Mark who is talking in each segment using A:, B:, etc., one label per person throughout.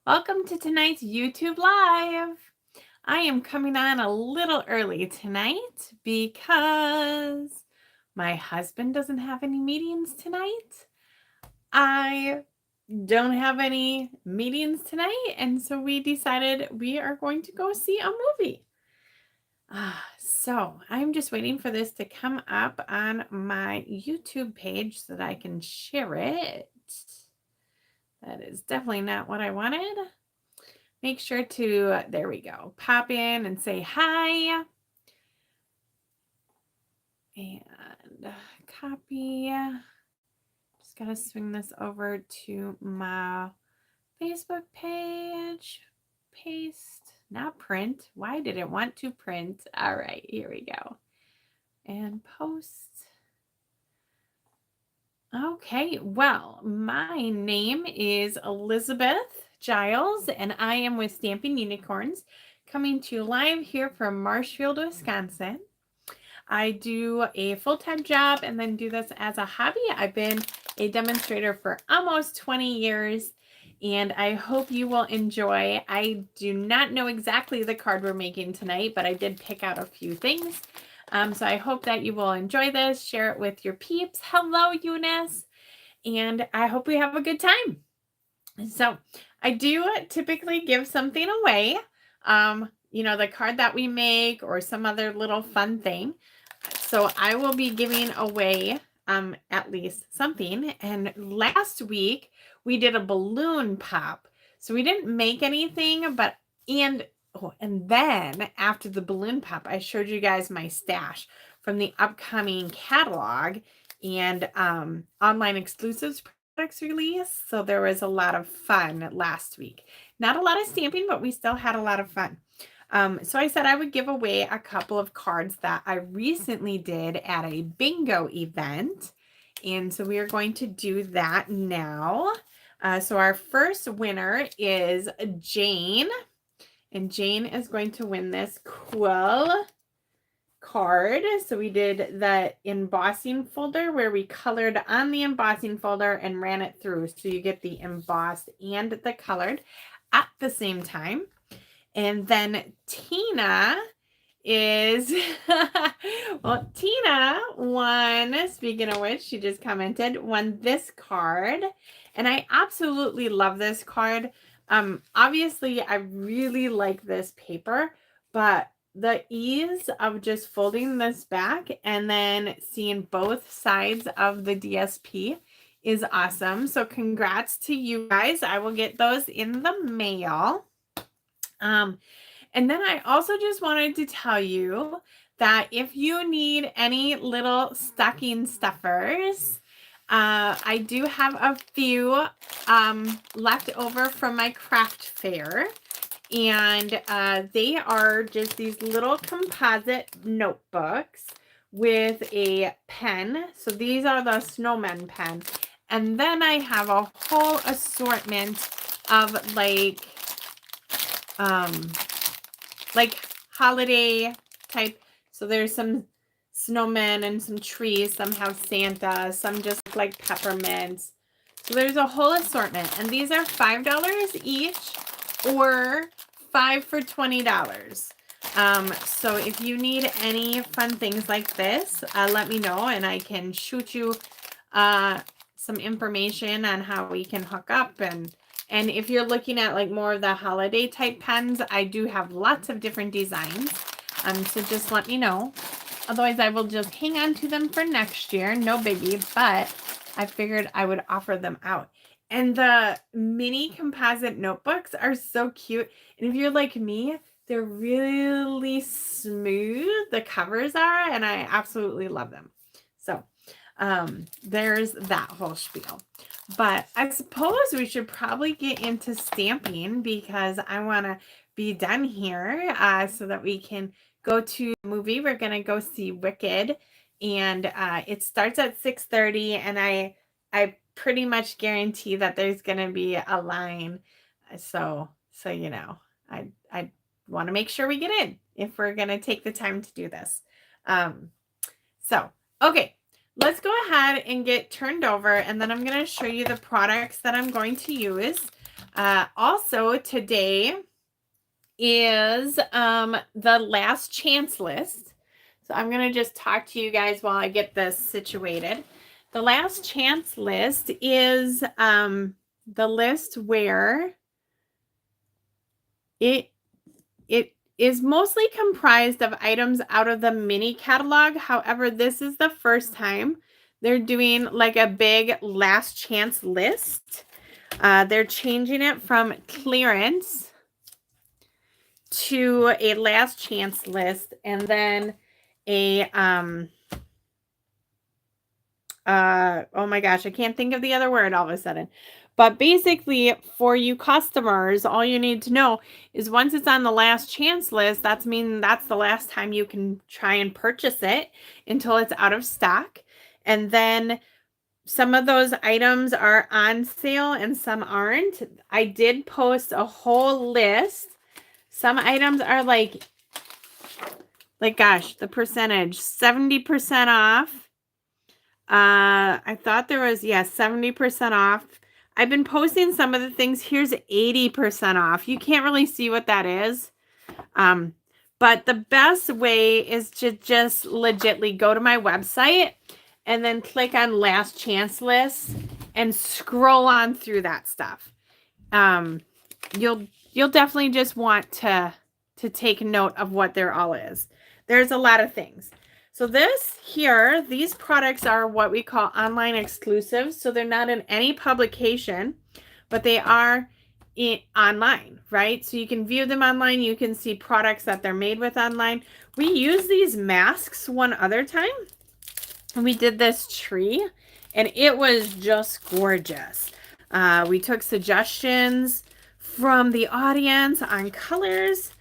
A: Welcome to tonight's YouTube Live. I am coming on a little early tonight because my husband doesn't have any meetings tonight. I don't have any meetings tonight, and so we decided we are going to go see a movie. So I'm just waiting for this to come up on my YouTube page so that I can share it. That is definitely not what I wanted. Make sure to, there we go, pop in and say hi. And copy. Just got to swing this over to my Facebook page. Paste, not print. Why did it want to print? All right, here we go. And post. Okay, well, my name is Elizabeth Giles, and I am with Stampin' Unicorns, coming to you live here from Marshfield, Wisconsin. I do a full-time job and then do this as a hobby. I've been a demonstrator for almost 20 years, and I hope you will enjoy. I do not know exactly the card we're making tonight, but I did pick out a few things. So I hope that you will enjoy this, share it with your peeps. Hello, Eunice. And I hope we have a good time. So I do typically give something away, the card that we make or some other little fun thing. So I will be giving away at least something. And last week we did a balloon pop. So we didn't make anything, and then after the balloon pop, I showed you guys my stash from the upcoming catalog and online exclusives products release. So there was a lot of fun last week. Not a lot of stamping, but we still had a lot of fun. So I said I would give away a couple of cards that I recently did at a bingo event. And so we are going to do that now. So our first winner is Jane. And Jane is going to win this cool card. So we did the embossing folder where we colored on the embossing folder and ran it through. So you get the embossed and the colored at the same time. And then Tina is, well, Tina won, speaking of which, she just commented, won this card. And I absolutely love this card. Obviously, I really like this paper, but the ease of just folding this back and then seeing both sides of the DSP is awesome. So congrats to you guys. I will get those in the mail. And then I also just wanted to tell you that if you need any little stocking stuffers, I do have a few left over from my craft fair. And they are just these little composite notebooks with a pen. So these are the snowman pen. And then I have a whole assortment of like holiday type. So there's some snowmen and some trees, some have Santa, some just like peppermints. So there's a whole assortment, and these are $5 each or 5 for $20. So if you need any fun things like this, let me know and I can shoot you some information on how we can hook up. And if you're looking at like more of the holiday type pens, I do have lots of different designs. So just let me know. Otherwise, I will just hang on to them for next year. No biggie, but I figured I would offer them out. And the mini composite notebooks are so cute. And if you're like me, they're really smooth. The covers are, and I absolutely love them. So there's that whole spiel. But I suppose we should probably get into stamping because I want to be done here so that we can go to the movie. We're going to go see Wicked, and it starts at 6:30, and I pretty much guarantee that there's going to be a line. So you know, I want to make sure we get in if we're going to take the time to do this. Okay. Let's go ahead and get turned over, and then I'm going to show you the products that I'm going to use. Also today is the last chance list. So I'm going to just talk to you guys while I get this situated. The last chance list is the list where it is mostly comprised of items out of the mini catalog. However, this is the first time they're doing like a big last chance list. They're changing it from clearance to a last chance list, and then a oh my gosh, I can't think of the other word all of a sudden. But basically, for you customers, all you need to know is once it's on the last chance list, that's the last time you can try and purchase it until it's out of stock. And then some of those items are on sale and some aren't. I did post a whole list. Some items are like gosh, the percentage, 70% off. I thought there was, 70% off. I've been posting some of the things. Here's 80% off. You can't really see what that is. But the best way is to just legitly go to my website and then click on last chance list and scroll on through that stuff. You'll definitely just want to take note of what there all is. There's a lot of things. So these products are what we call online exclusives. So they're not in any publication, but they are online, right? So you can view them online. You can see products that they're made with online. We use these masks one other time. We did this tree, and it was just gorgeous. We took suggestions from the audience on colors.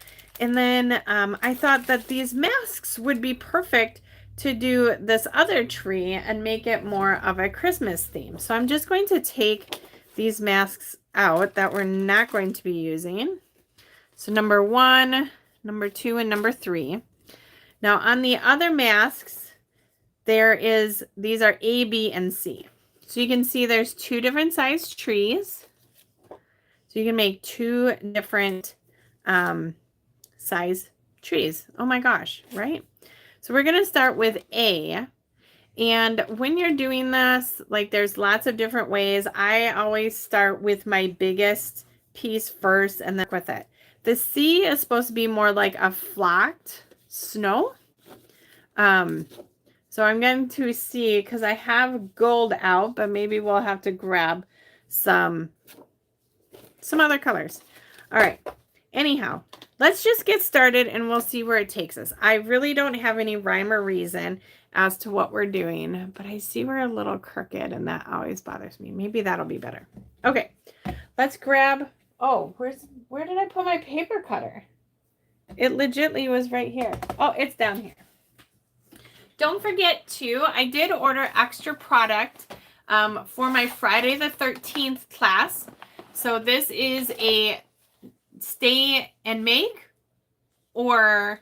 A: And then I thought that these masks would be perfect to do this other tree and make it more of a Christmas theme. So I'm just going to take these masks out that we're not going to be using. So number 1, number 2, and number 3. Now on the other masks, these are A, B, and C. So you can see there's 2 different sized trees. So you can make 2 different size trees. Oh my gosh, right? So we're going to start with A. And when you're doing this, like there's lots of different ways. I always start with my biggest piece first and then with it. The C is supposed to be more like a flocked snow. So I'm going to see, because I have gold out, but maybe we'll have to grab some other colors. All right. Anyhow, let's just get started and we'll see where it takes us. I really don't have any rhyme or reason as to what we're doing, but I see we're a little crooked and that always bothers me. Maybe that'll be better. Okay, let's grab, oh, where did I put my paper cutter? It legitly was right here. Oh, it's down here. Don't forget too, I did order extra product for my Friday the 13th class. So this is a stay and make or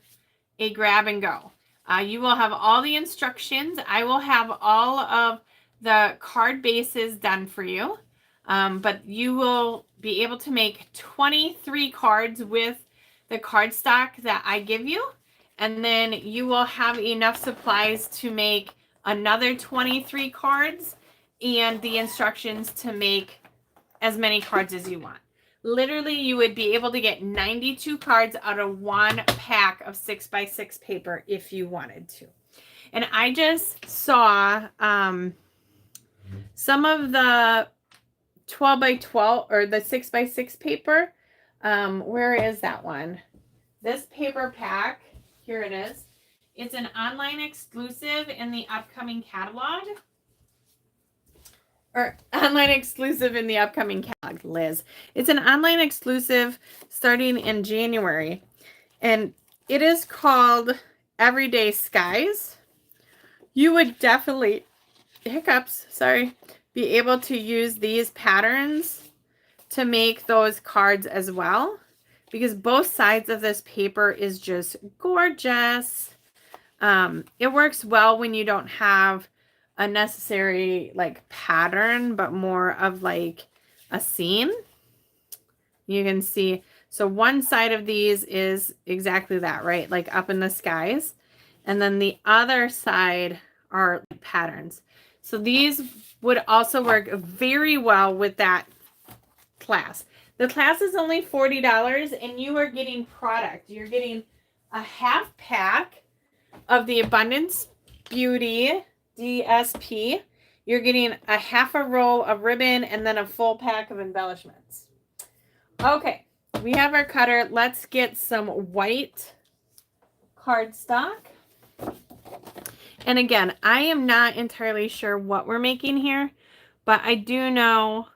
A: a grab and go. You will have all the instructions. I will have all of the card bases done for you, but you will be able to make 23 cards with the cardstock that I give you, and then you will have enough supplies to make another 23 cards and the instructions to make as many cards as you want. Literally, you would be able to get 92 cards out of one pack of 6x6 paper if you wanted to. And I just saw some of the 12x12 or the 6x6 paper. Where is that one? This paper pack, here it is. It's an online exclusive in the upcoming catalog. Or online exclusive in the upcoming catalog, Liz. It's an online exclusive starting in January. And it is called Everyday Skies. You would definitely, be able to use these patterns to make those cards as well. Because both sides of this paper is just gorgeous. It works well when you don't have a necessary like pattern, but more of like a scene. You can see, so one side of these is exactly that, right? Like up in the skies. And then the other side are patterns. So these would also work very well with that class. The class is only $40 and you are getting product. You're getting a half pack of the Abundance Beauty DSP. You're getting a half a roll of ribbon and then a full pack of embellishments. Okay, we have our cutter. Let's get some white cardstock. And again, I am not entirely sure what we're making here, but I do know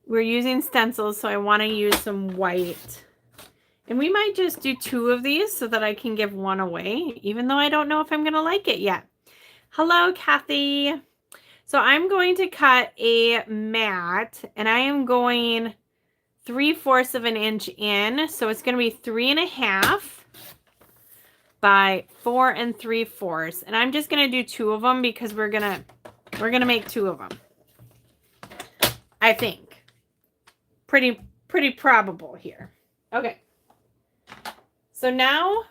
A: we're using stencils, so I want to use some white. And we might just do 2 of these so that I can give one away, even though I don't know if I'm going to like it yet. Hello, Kathy. So I'm going to cut a mat, and I am going 3/4 of an inch in. So it's going to be 3.5 by 4 3/4. And I'm just going to do 2 of them because we're going to make 2 of them. I think. Pretty probable here. Okay. So now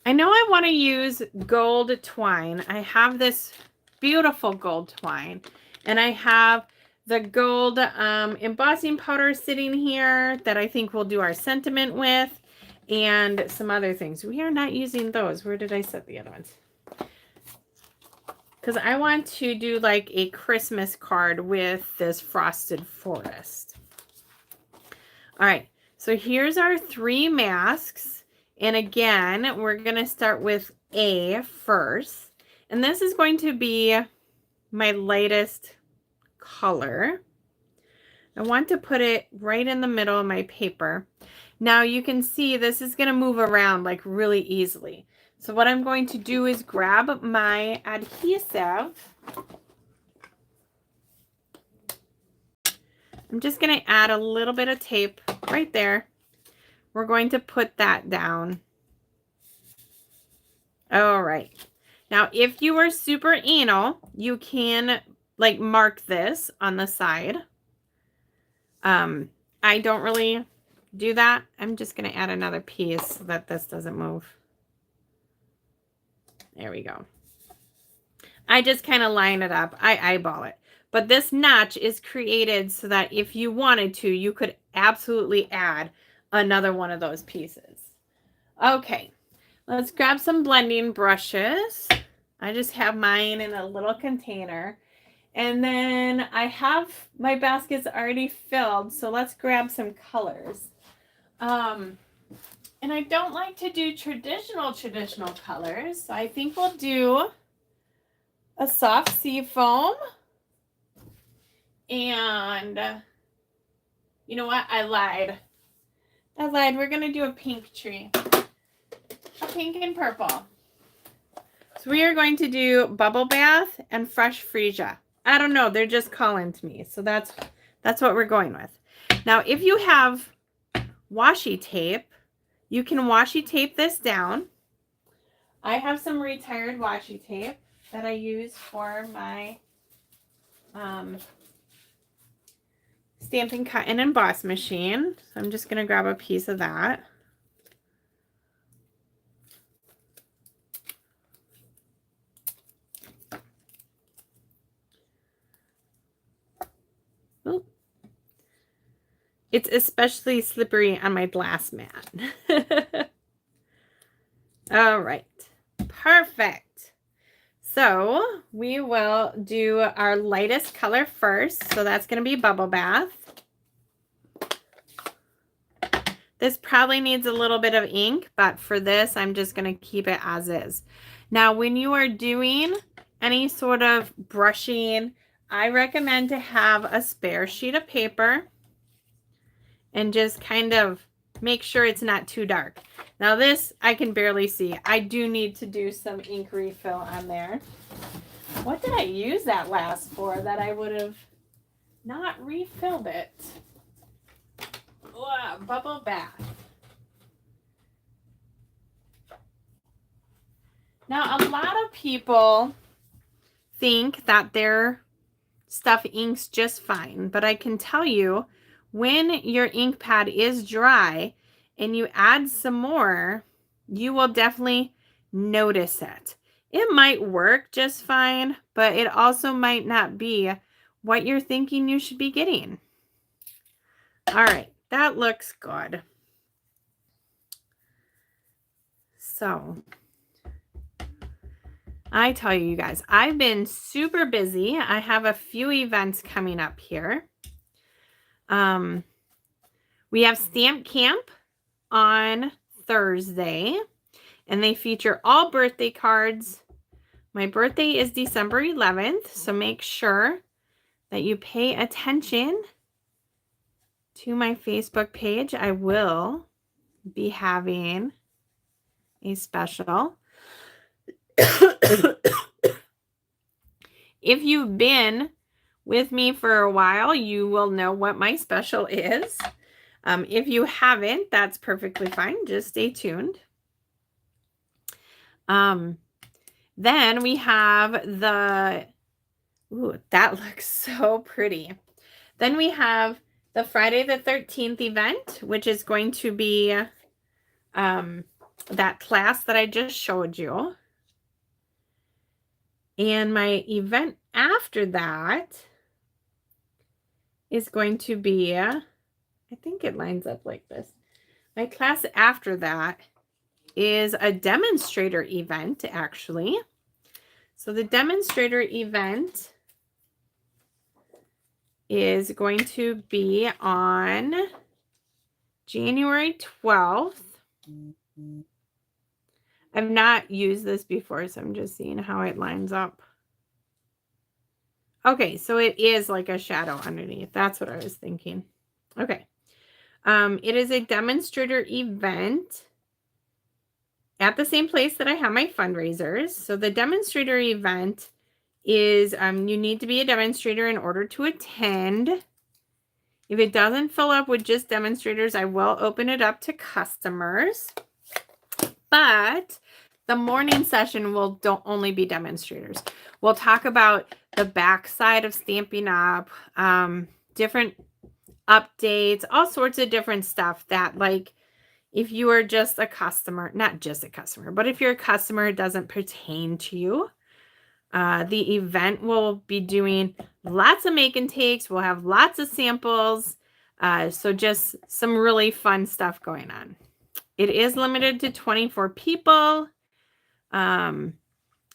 A: I know I want to use gold twine. I have this beautiful gold twine, and I have the gold embossing powder sitting here that I think we'll do our sentiment with, and some other things. We are not using those. Where did I set the other ones? Because I want to do like a Christmas card with this frosted forest. All right, so here's our 3 masks. And again, we're going to start with A first. And this is going to be my lightest color. I want to put it right in the middle of my paper. Now you can see this is going to move around like really easily. So what I'm going to do is grab my adhesive. I'm just going to add a little bit of tape right there. We're going to put that down. All right. Now, if you are super anal, you can like mark this on the side. I don't really do that. I'm just going to add another piece so that this doesn't move. There we go. I just kind of line it up. I eyeball it. But this notch is created so that if you wanted to, you could absolutely add another one of those pieces. Okay, let's grab some blending brushes. I just have mine in a little container. And then I have my baskets already filled, so let's grab some colors. And I don't like to do traditional colors, so I think we'll do a soft sea foam. And you know what? I lied. We're going to do a pink tree. A pink and purple. So we are going to do Bubble Bath and Fresh Freesia. I don't know. They're just calling to me. So that's what we're going with. Now, if you have washi tape, you can washi tape this down. I have some retired washi tape that I use for my Stampin' Cut and Emboss machine. So I'm just going to grab a piece of that. Oh. It's especially slippery on my glass mat. All right. Perfect. So we will do our lightest color first. So that's going to be Bubble Bath. This probably needs a little bit of ink, but for this, I'm just going to keep it as is. Now, when you are doing any sort of brushing, I recommend to have a spare sheet of paper and just kind of make sure it's not too dark. Now this, I can barely see. I do need to do some ink refill on there. What did I use that last for that I would have not refilled it? Oh, Bubble Bath. Now, a lot of people think that their stuff inks just fine, but I can tell you when your ink pad is dry and you add some more, you will definitely notice it. It might work just fine, but it also might not be what you're thinking you should be getting. All right, that looks good. So I tell you guys, I've been super busy. I have a few events coming up here. We have Stamp Camp on Thursday, and they feature all birthday cards. My birthday is December 11th, so make sure that you pay attention to my Facebook page. I will be having a special. If you've been with me for a while, you will know what my special is. If you haven't, that's perfectly fine. Just stay tuned. Then we have the, ooh, that looks so pretty. Then we have the Friday the 13th event, which is going to be that class that I just showed you. And my event after that is going to be, I think it lines up like this. My class after that is a demonstrator event, actually. So the demonstrator event is going to be on January 12th. I've not used this before, so I'm just seeing how it lines up. Okay, so it is like a shadow underneath. That's what I was thinking. Okay. It is a demonstrator event at the same place that I have my fundraisers. So the demonstrator event is you need to be a demonstrator in order to attend. If it doesn't fill up with just demonstrators, I will open it up to customers. But the morning session will only be demonstrators. We'll talk about the backside of Stampin' Up, different updates, all sorts of different stuff that, like, if you are just a customer, not just a customer, but if you're a customer, it doesn't pertain to you. The event will be doing lots of make and takes. We'll have lots of samples. So just some really fun stuff going on. It is limited to 24 people. And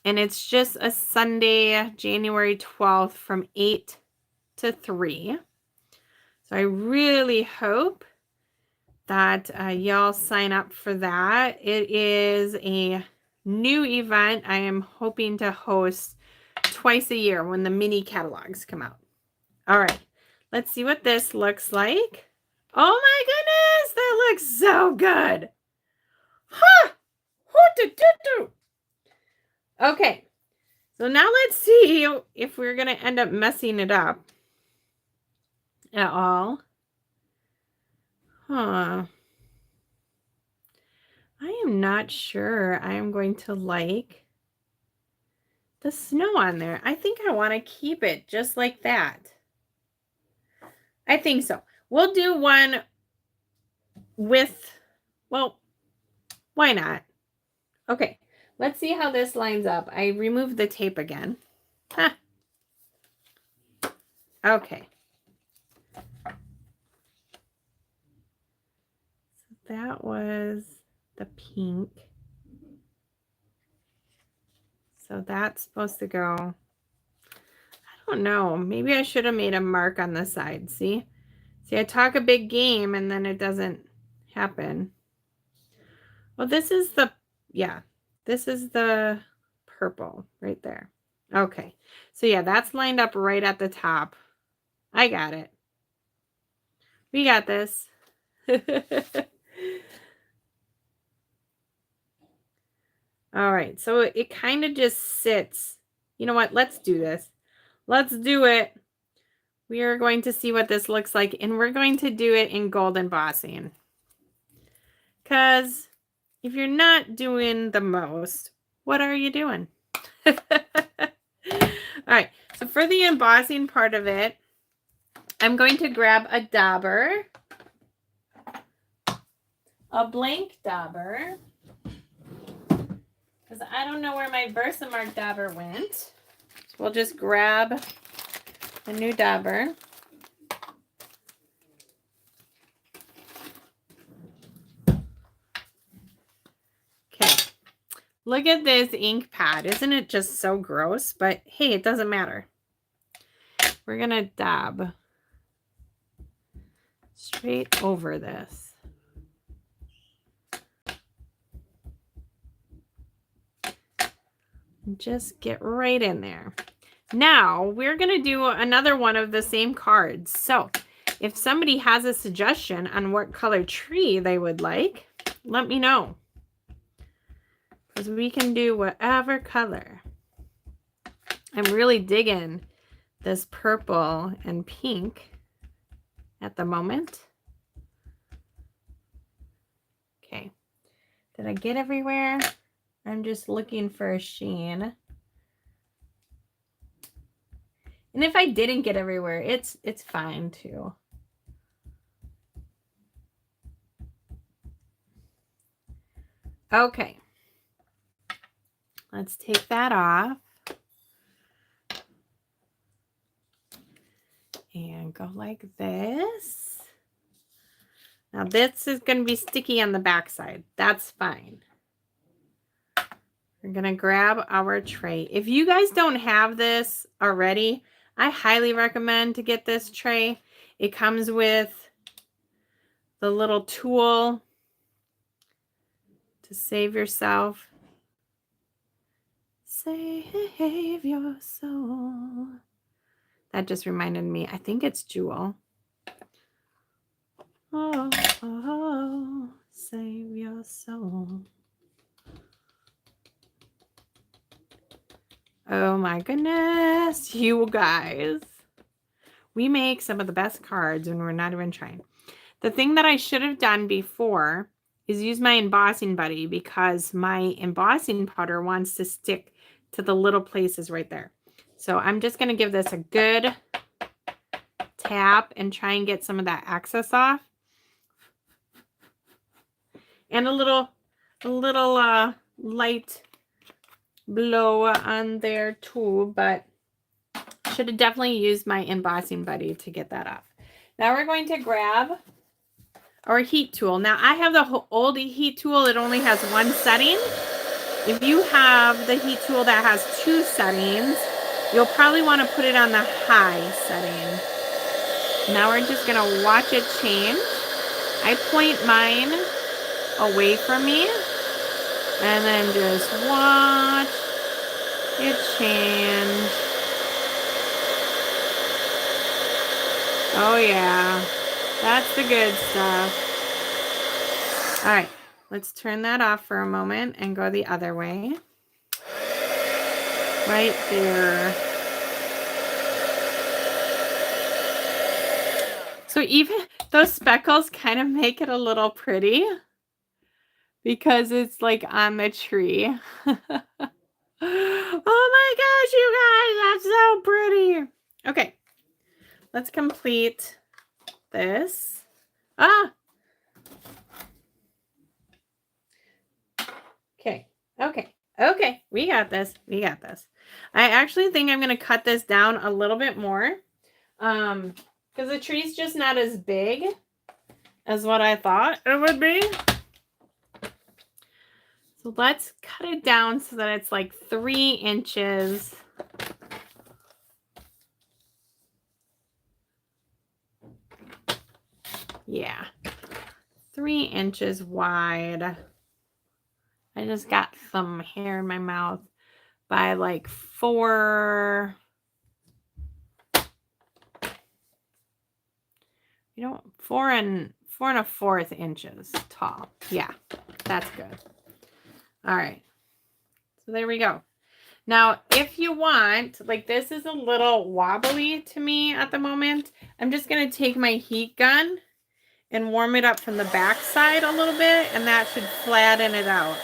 A: it's just a Sunday, January 12th from 8 to 3. So I really hope that y'all sign up for that. It is a new event I am hoping to host twice a year when the mini catalogs come out. All right, let's see what this looks like. Oh my goodness, that looks so good. Huh! Okay, so now let's see if we're going to end up messing it up at all. Huh. I am not sure I am going to like the snow on there. I think I want to keep it just like that. I think so. We'll do one with, well, why not? Okay, let's see how this lines up. I removed the tape again. Huh. Okay. So that was the pink. So that's supposed to go, I don't know. Maybe I should have made a mark on the side. See, I talk a big game and then it doesn't happen. Well, this is the, yeah, this is the purple right there. Okay. So yeah, that's lined up right at the top. I got it. We got this. All right. So it kind of just sits. You know what? Let's do this. Let's do it. We are going to see what this looks like, and we're going to do it in gold embossing. Because if you're not doing the most, what are you doing? All right. So for the embossing part of it, I'm going to grab a dauber, a blank dauber, because I don't know where my Versamark dauber went. So we'll just grab a new dauber. Okay, look at this ink pad. Isn't it just so gross? But hey, it doesn't matter. We're going to dab straight over this. Just get right in there. Now we're going to do another one of the same cards. So if somebody has a suggestion on what color tree they would like, let me know. Because we can do whatever color. I'm really digging this purple and pink at the moment. Okay. Did I get everywhere? I'm just looking for a sheen. And if I didn't get everywhere, it's fine too. Okay. Let's take that off. And go like this. Now this is going to be sticky on the back side. That's fine. We're going to grab our tray. If you guys don't have this already, I highly recommend to get this tray. It comes with the little tool to save yourself. Save your soul. That just reminded me. I think it's Jewel. Oh, oh, save your soul. Oh my goodness, you guys. We make some of the best cards when we're not even trying. The thing that I should have done before is use my embossing buddy, because my embossing powder wants to stick to the little places right there. So I'm just going to give this a good tap and try and get some of that excess off. And a little light blow on there too, but should have definitely used my embossing buddy to get that off. Now we're going to grab our heat tool. Now I have the old heat tool. It only has one setting. If you have the heat tool that has two settings, you'll probably want to put it on the high setting. Now we're just going to watch it change. I point mine away from me and then just watch it change. Oh yeah, that's the good stuff. All right, let's turn that off for a moment and go the other way. Right there. So even those speckles kind of make it a little pretty because it's like on the tree. Oh my gosh, you guys, that's so pretty. Okay, let's complete this. Okay, we got this. I actually think I'm going to cut this down a little bit more because the tree's just not as big as what I thought it would be. So let's cut it down so that it's like 3 inches. Yeah, 3 inches wide. I just got some hair in my mouth by like 4. 4 and 4.25 inches tall. Yeah, that's good. All right. So there we go. Now, if you want, like this is a little wobbly to me at the moment. I'm just going to take my heat gun and warm it up from the back side a little bit, and that should flatten it out.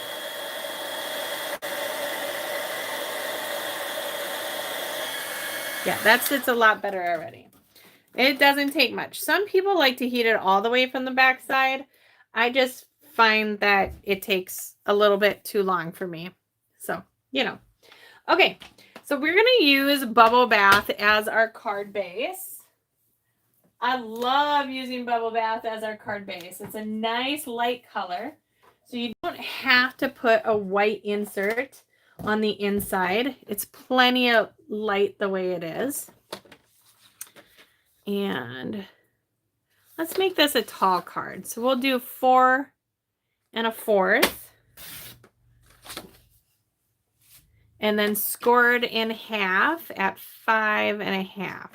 A: Yeah, that sits a lot better already. It doesn't take much. Some people like to heat it all the way from the back side. I just find that it takes a little bit too long for me. So, you know. Okay, so we're going to use Bubble Bath as our card base. I love using Bubble Bath as our card base. It's a nice light color. So you don't have to put a white insert on the inside. It's plenty of light the way it is. And let's make this a tall card. So we'll do 4 1/4. And then scored in half at 5 1/2.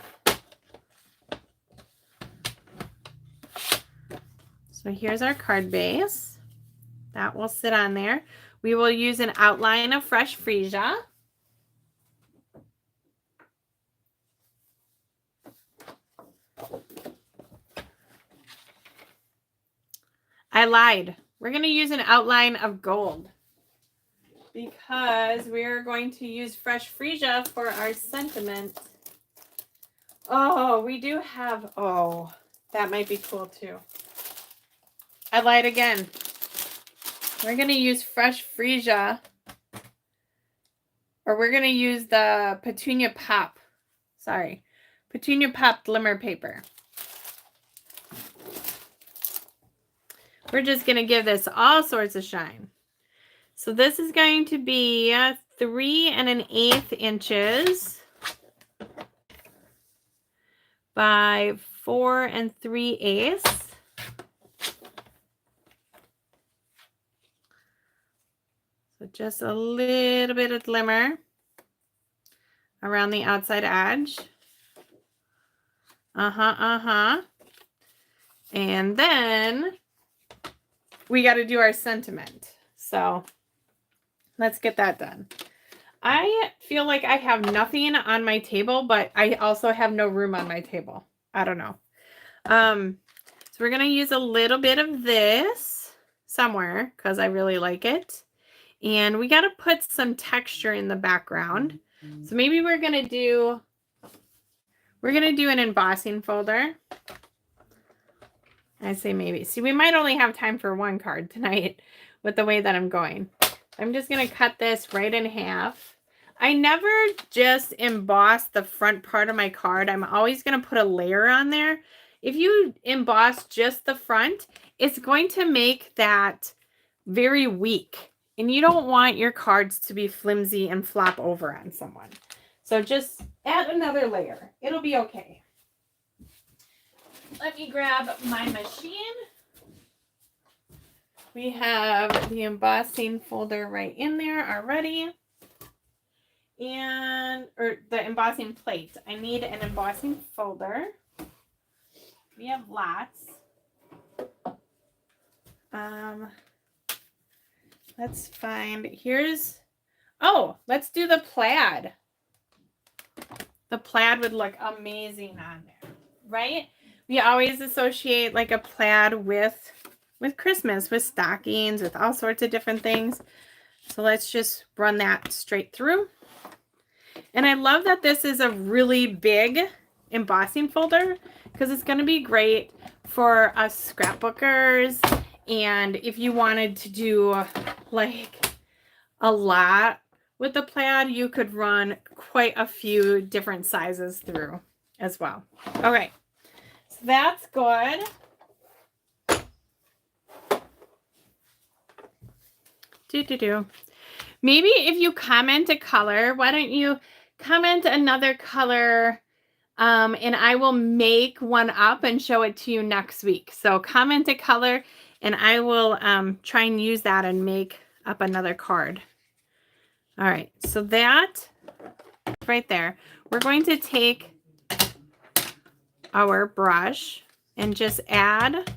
A: So here's our card base. That will sit on there. We will use an outline of fresh freesia. I lied. We're going to use an outline of gold because we're going to use fresh freesia for our sentiment. Oh, we do have, oh, that might be cool too. I lied again. We're going to use fresh freesia, or we're going to use the Petunia Pop. Sorry. Petunia Pop glimmer paper. We're just going to give this all sorts of shine. So this is going to be 3 1/8 inches by 4 3/8. So just a little bit of glimmer around the outside edge. And then we got to do our sentiment. So let's get that done. I feel like I have nothing on my table, but I also have no room on my table. I don't know. So we're going to use a little bit of this somewhere because I really like it. And we got to put some texture in the background. So maybe we're going to do an embossing folder. I say maybe. See, we might only have time for one card tonight with the way that I'm going. I'm just going to cut this right in half. I never just emboss the front part of my card. I'm always going to put a layer on there. If you emboss just the front, it's going to make that very weak. And you don't want your cards to be flimsy and flop over on someone. So just add another layer. It'll be okay. Let me grab my machine. We have the embossing folder right in there already. Or the embossing plate. I need an embossing folder. We have lots. Let's find, let's do the plaid. The plaid would look amazing on there, right? We always associate like a plaid with Christmas, with stockings, with all sorts of different things. So let's just run that straight through. And I love that this is a really big embossing folder because it's going to be great for us scrapbookers. And if you wanted to do like a lot with the plaid, you could run quite a few different sizes through as well. Okay, so that's good. Maybe if you comment a color, why don't you comment another color, and I will make one up and show it to you next week. So comment a color and I will try and use that and make up another card. All right, so that right there. We're going to take our brush and just add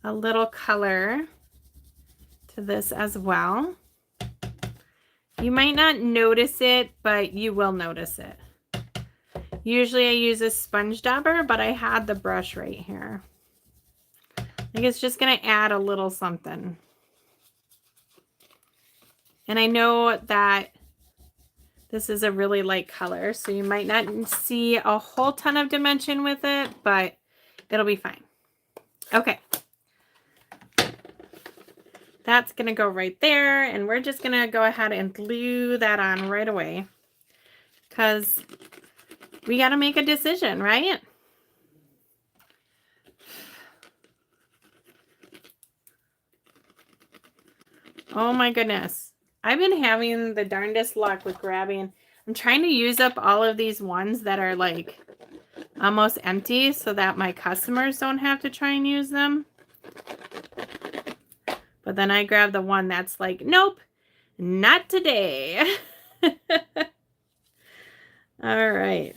A: a little color to this as well. You might not notice it, but you will notice it. Usually I use a sponge dauber, but I had the brush right here. I think it's just going to add a little something. And I know that This is a really light color, so you might not see a whole ton of dimension with it, but it'll be fine. Okay. That's going to go right there, and we're just going to go ahead and glue that on right away because we got to make a decision, right? Oh my goodness. I've been having the darndest luck with grabbing. I'm trying to use up all of these ones that are like almost empty so that my customers don't have to try and use them. But then I grab the one that's like, nope, not today. All right.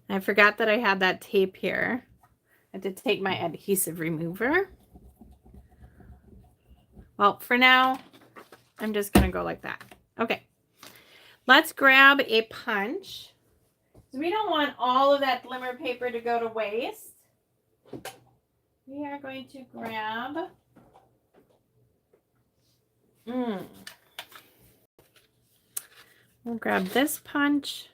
A: I forgot that I had that tape here. I had to take my adhesive remover. Well, for now, I'm just going to go like that. Okay. Let's grab a punch. We don't want all of that glimmer paper to go to waste. We are going to grab we'll grab this punch.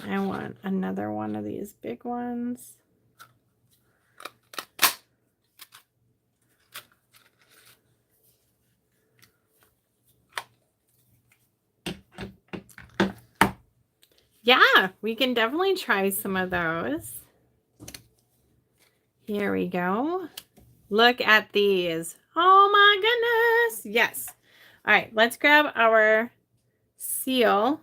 A: I want another one of these big ones. Yeah, we can definitely try some of those. Here we go. Look at these. Oh my goodness. Yes. All right, let's grab our seal.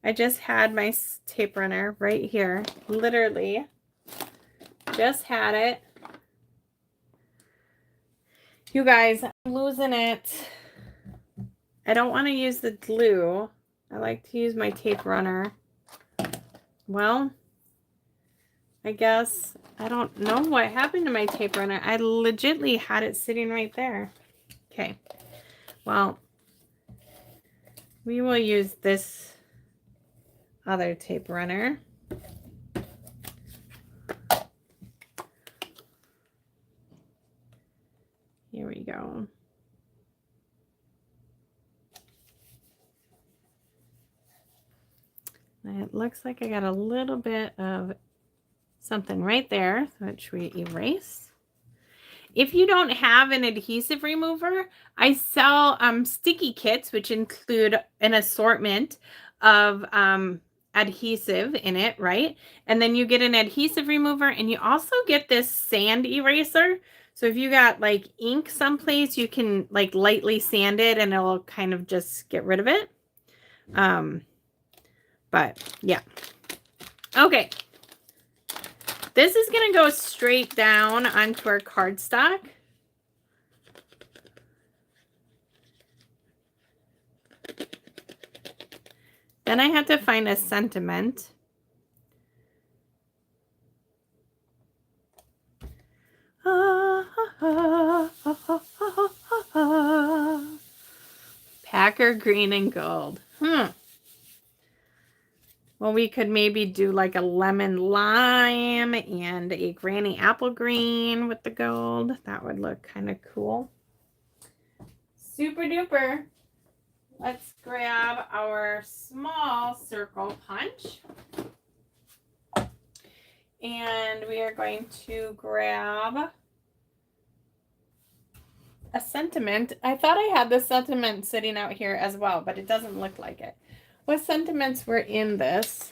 A: I just had my tape runner right here. Literally just had it. You guys, I'm losing it. I don't want to use the glue. I like to use my tape runner. Well, I guess I don't know what happened to my tape runner. I legitimately had it sitting right there. Okay. Well, we will use this other tape runner. Here we go. It looks like I got a little bit of something right there, which we erase. If you don't have an adhesive remover, I sell sticky kits, which include an assortment of adhesive in it, right? And then you get an adhesive remover, and you also get this sand eraser. So if you got like ink someplace, you can like lightly sand it and it'll kind of just get rid of it. But yeah. Okay. This is going to go straight down onto our cardstock. Then I have to find a sentiment. Packer green and gold. Well, we could maybe do like a lemon lime and a granny apple green with the gold. That would look kind of cool. Super duper. Let's grab our small circle punch. And we are going to grab a sentiment. I thought I had the sentiment sitting out here as well, but it doesn't look like it. What sentiments were in this?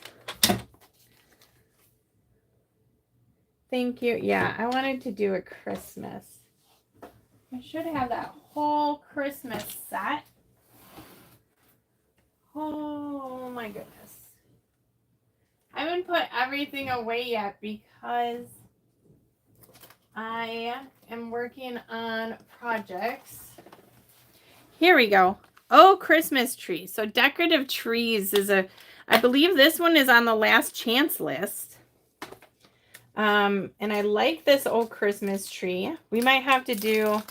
A: Thank you. Yeah, I wanted to do a Christmas. I should have that whole Christmas set. Oh my goodness. I haven't put everything away yet because I am working on projects. Here we go. Oh, Christmas tree. So decorative trees is I believe this one is on the last chance list. And I like this old Christmas tree. We might have to do,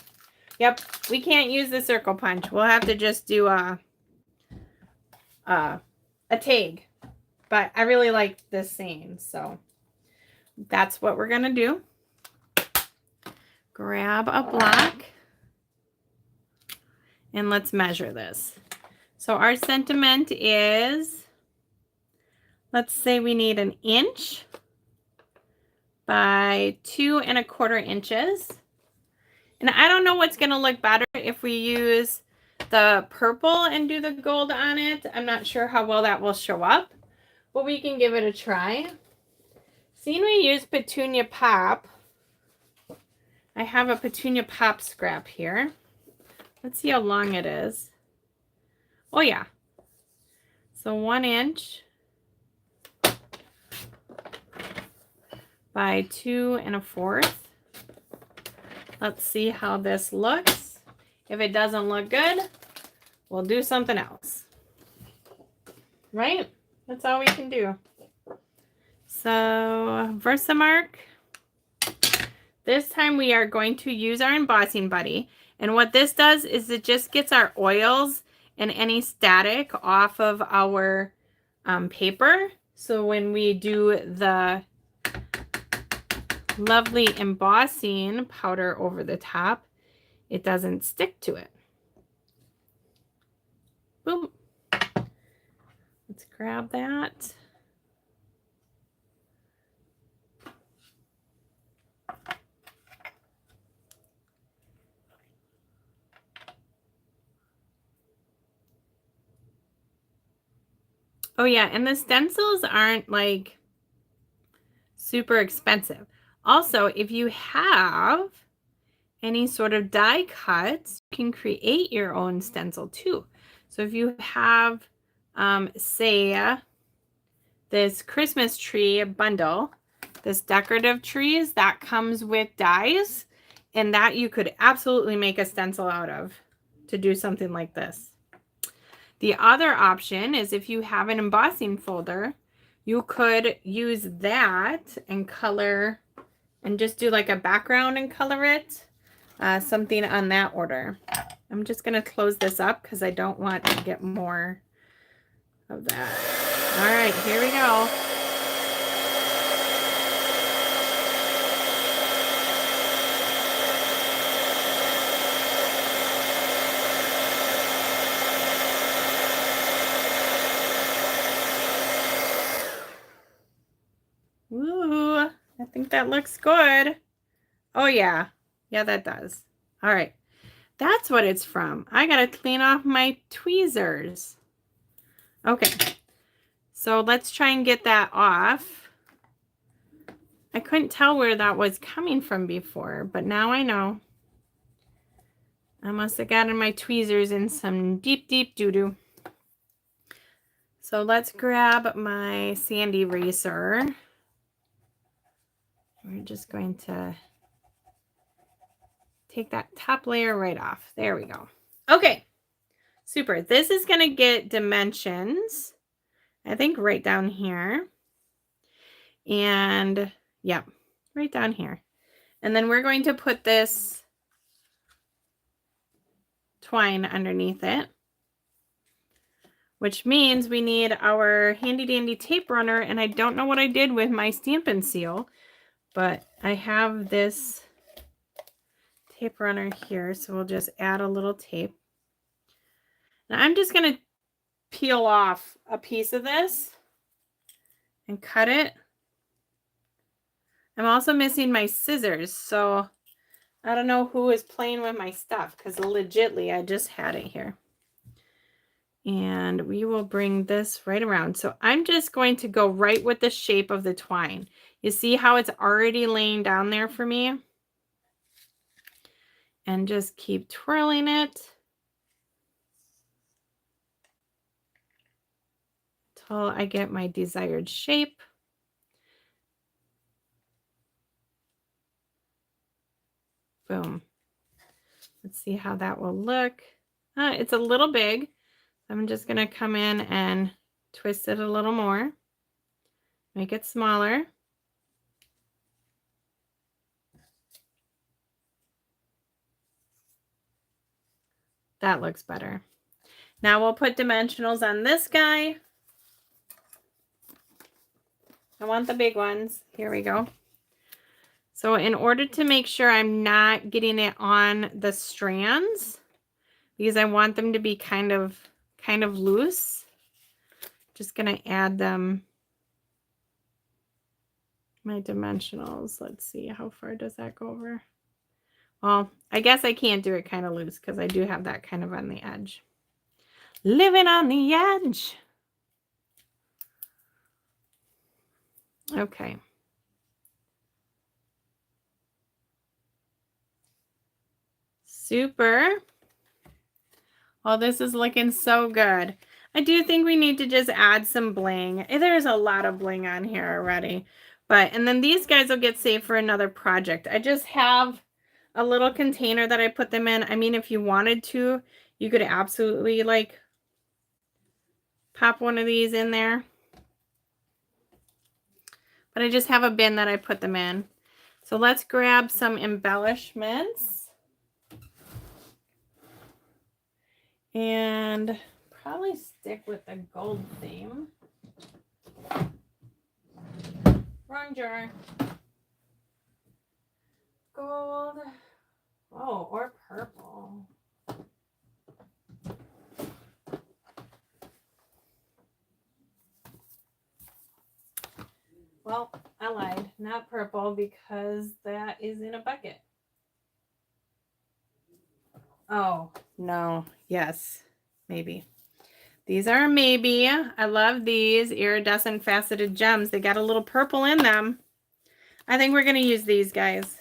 A: yep, we can't use the circle punch. We'll have to just do a tag. but I really like this saying, so that's what we're going to do. Grab a block and let's measure this. So our sentiment is, let's say we need 1 inch by 2 1/4 inches. And I don't know what's going to look better if we use the purple and do the gold on it. I'm not sure how well that will show up, but we can give it a try. Seeing we use Petunia Pop, I have a Petunia Pop scrap here. Let's see how long it is. Oh yeah. So 1 inch by 2 1/4. Let's see how this looks. If it doesn't look good, we'll do something else. Right? That's all we can do. So Versamark. This time we are going to use our embossing buddy. And what this does is it just gets our oils and any static off of our paper. So when we do the lovely embossing powder over the top, it doesn't stick to it. Boom. Let's grab that. Oh yeah, and the stencils aren't like super expensive. Also, if you have any sort of die cuts, you can create your own stencil too. So if you have, say, this Christmas tree bundle, this decorative trees, that comes with dies, and that you could absolutely make a stencil out of to do something like this. The other option is if you have an embossing folder, you could use that and color and just do like a background and color it, something on that order. I'm just going to close this up because I don't want to get more of that. All right, here we go. Ooh, I think that looks good. Oh yeah. Yeah, that does. All right. That's what it's from. I got to clean off my tweezers. Okay. So let's try and get that off. I couldn't tell where that was coming from before, but now I know. I must have gotten my tweezers in some deep, deep doo-doo. So let's grab my sand eraser. We're just going to take that top layer right off. There we go. Okay, super. This is going to get dimensions, I think right down here. And yep, right down here. And then we're going to put this twine underneath it, which means we need our handy dandy tape runner. And I don't know what I did with my Stampin' seal, but I have this tape runner here. So we'll just add a little tape. Now I'm just going to peel off a piece of this and cut it. I'm also missing my scissors, so I don't know who is playing with my stuff because legitly I just had it here. And we will bring this right around. So I'm just going to go right with the shape of the twine. You see how it's already laying down there for me? And just keep twirling it until I get my desired shape. Boom. Let's see how that will look. It's a little big. I'm just going to come in and twist it a little more. Make it smaller. That looks better. Now we'll put dimensionals on this guy. I want the big ones. Here we go. So in order to make sure I'm not getting it on the strands, because I want them to be kind of loose, just going to add them, my dimensionals. Let's see, how far does that go over? Well, I guess I can't do it kind of loose because I do have that kind of on the edge. Living on the edge. Okay. Super. Well, this is looking so good. I do think we need to just add some bling. There's a lot of bling on here already. And then these guys will get saved for another project. I just have a little container that I put them in. I mean, if you wanted to, you could absolutely like pop one of these in there. But I just have a bin that I put them in. So let's grab some embellishments. And probably stick with the gold theme. Wrong jar. Gold. Oh, or purple. Well, I lied. Not purple because that is in a bucket. Oh, no. Yes. Maybe. These are a maybe. I love these iridescent faceted gems. They got a little purple in them. I think we're going to use these guys.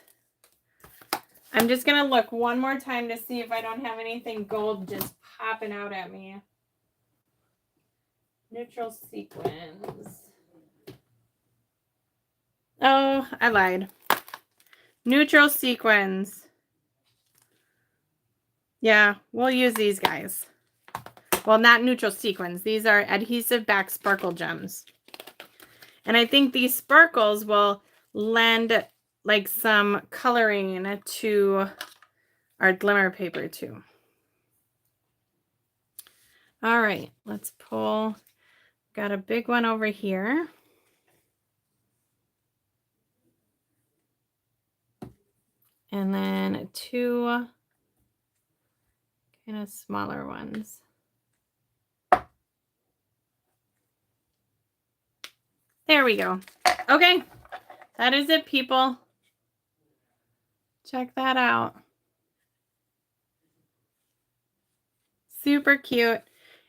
A: I'm just going to look one more time to see if I don't have anything gold just popping out at me. Neutral sequins. Oh, I lied. Neutral sequins. Yeah, we'll use these guys. Well, not neutral sequins. These are adhesive back sparkle gems. And I think these sparkles will lend like some coloring to our glimmer paper too. All right, let's pull. Got a big one over here. And then two kind of smaller ones. There we go. Okay, that is it, people. Check that out. Super cute.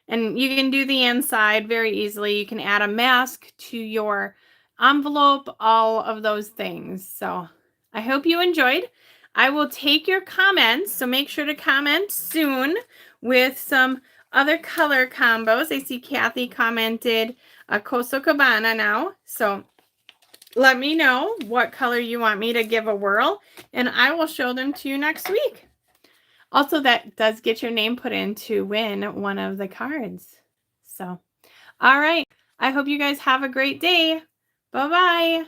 A: And you can do the inside very easily. You can add a mask to your envelope, all of those things. So I hope you enjoyed. I will take your comments, so make sure to comment soon with some other color combos. I see Kathy commented a Coso Cabana now. So let me know what color you want me to give a whirl, and I will show them to you next week. Also, that does get your name put in to win one of the cards. So, all right. I hope you guys have a great day. Bye-bye.